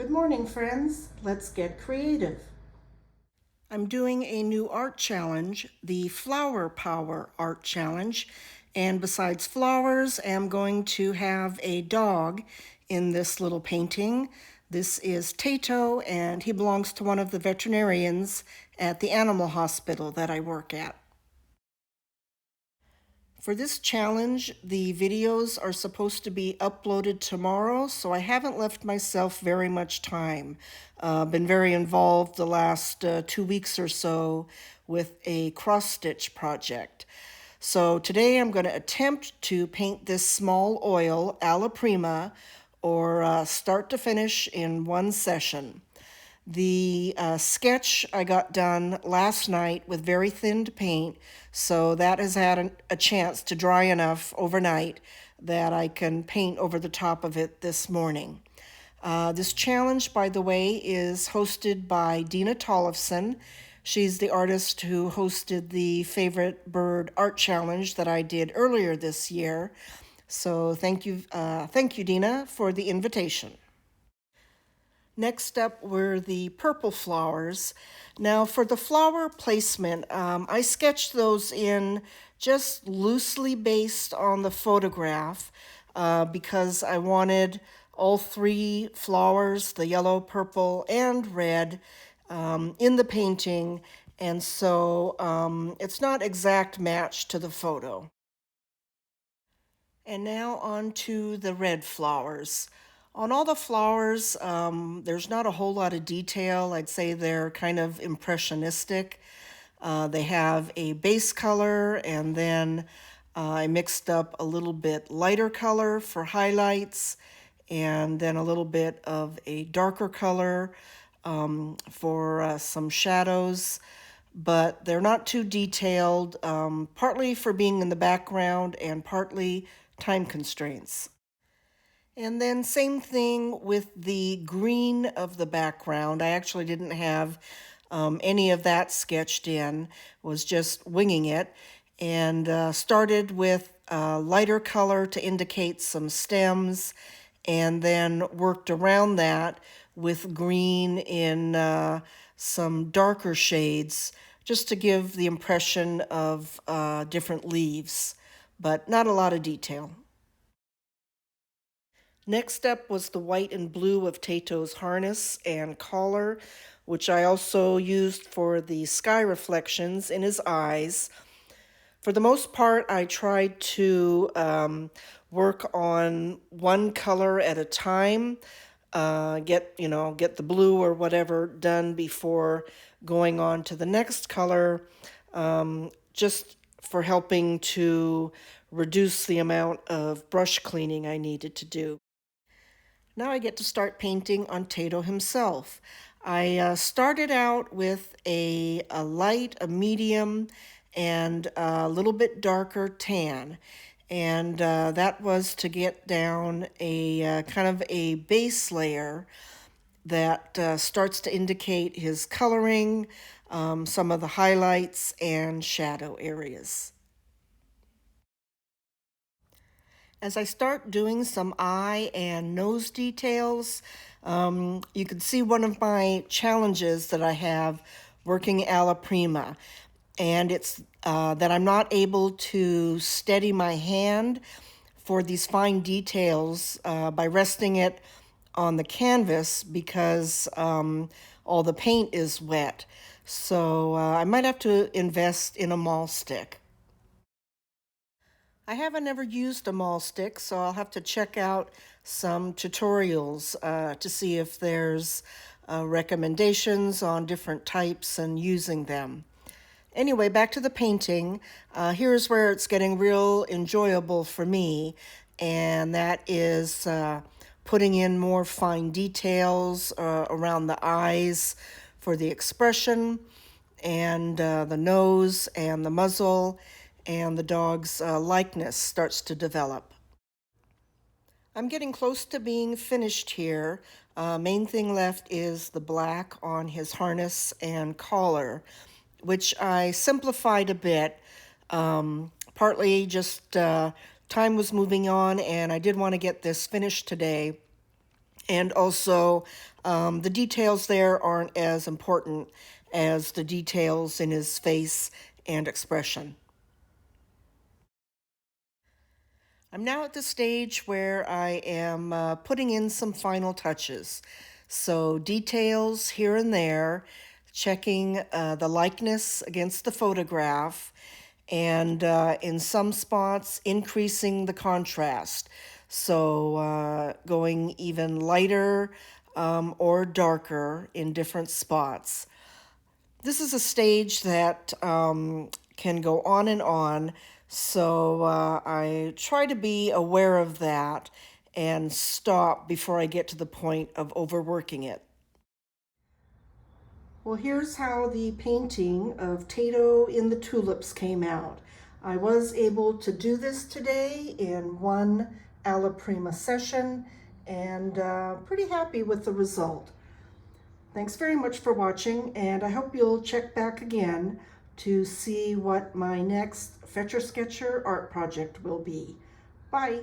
Good morning, friends. Let's get creative. I'm doing a new art challenge, the Flower Power Art Challenge. And besides flowers, I'm going to have a dog in this little painting. This is Tayto, and he belongs to one of the veterinarians at the animal hospital that I work at. For this challenge, the videos are supposed to be uploaded tomorrow, so I haven't left myself very much time. Been very involved the last 2 weeks or so with a cross-stitch project. So today I'm going to attempt to paint this small oil, Alla Prima, or start to finish in one session. The sketch I got done last night with very thinned paint, so that has had a chance to dry enough overnight that I can paint over the top of it this morning. This challenge, by the way, is hosted by Dena. She's the artist who hosted the Favorite Bird Art Challenge that I did earlier this year. So thank you, Dena, for the invitation. Next up were the purple flowers. Now for the flower placement, I sketched those in just loosely based on the photograph because I wanted all three flowers, the yellow, purple, and red, in the painting, and so it's not exact match to the photo. And now on to the red flowers. On all the flowers, there's not a whole lot of detail. I'd say they're kind of impressionistic. They have a base color, and then I mixed up a little bit lighter color for highlights, and then a little bit of a darker color for some shadows. But they're not too detailed, partly for being in the background and partly time constraints. And then same thing with the green of the background. I actually didn't have any of that sketched in, was just winging it, and started with lighter color to indicate some stems, and then worked around that with green in some darker shades, just to give the impression of different leaves, but not a lot of detail. Next up was the white and blue of Tayto's harness and collar, which I also used for the sky reflections in his eyes. For the most part, I tried to work on one color at a time, get the blue or whatever done before going on to the next color, just for helping to reduce the amount of brush cleaning I needed to do. Now I get to start painting on Tayto himself. I started out with a light, a medium, and a little bit darker tan. And that was to get down a kind of a base layer that starts to indicate his coloring, some of the highlights, and shadow areas. As I start doing some eye and nose details, you can see one of my challenges that I have working Alla Prima, and it's that I'm not able to steady my hand for these fine details by resting it on the canvas because all the paint is wet. So I might have to invest in a maul stick. I haven't ever used a maul stick, so I'll have to check out some tutorials to see if there's recommendations on different types and using them. Anyway, back to the painting. Here's where it's getting real enjoyable for me, and that is putting in more fine details around the eyes for the expression, and the nose and the muzzle, and the dog's likeness starts to develop. I'm getting close to being finished here. Main thing left is the black on his harness and collar, which I simplified a bit, partly just time was moving on and I did want to get this finished today. And also, the details there aren't as important as the details in his face and expression. I'm now at the stage where I am putting in some final touches. So, details here and there, checking the likeness against the photograph, and in some spots, increasing the contrast. So, going even lighter or darker in different spots. This is a stage that can go on and on, so I try to be aware of that and stop before I get to the point of overworking it. Well, here's how the painting of Tayto in the Tulips came out. I was able to do this today in one Alla Prima session, and pretty happy with the result. Thanks very much for watching, and I hope you'll check back again to see what my next Fetcher Sketcher art project will be. Bye!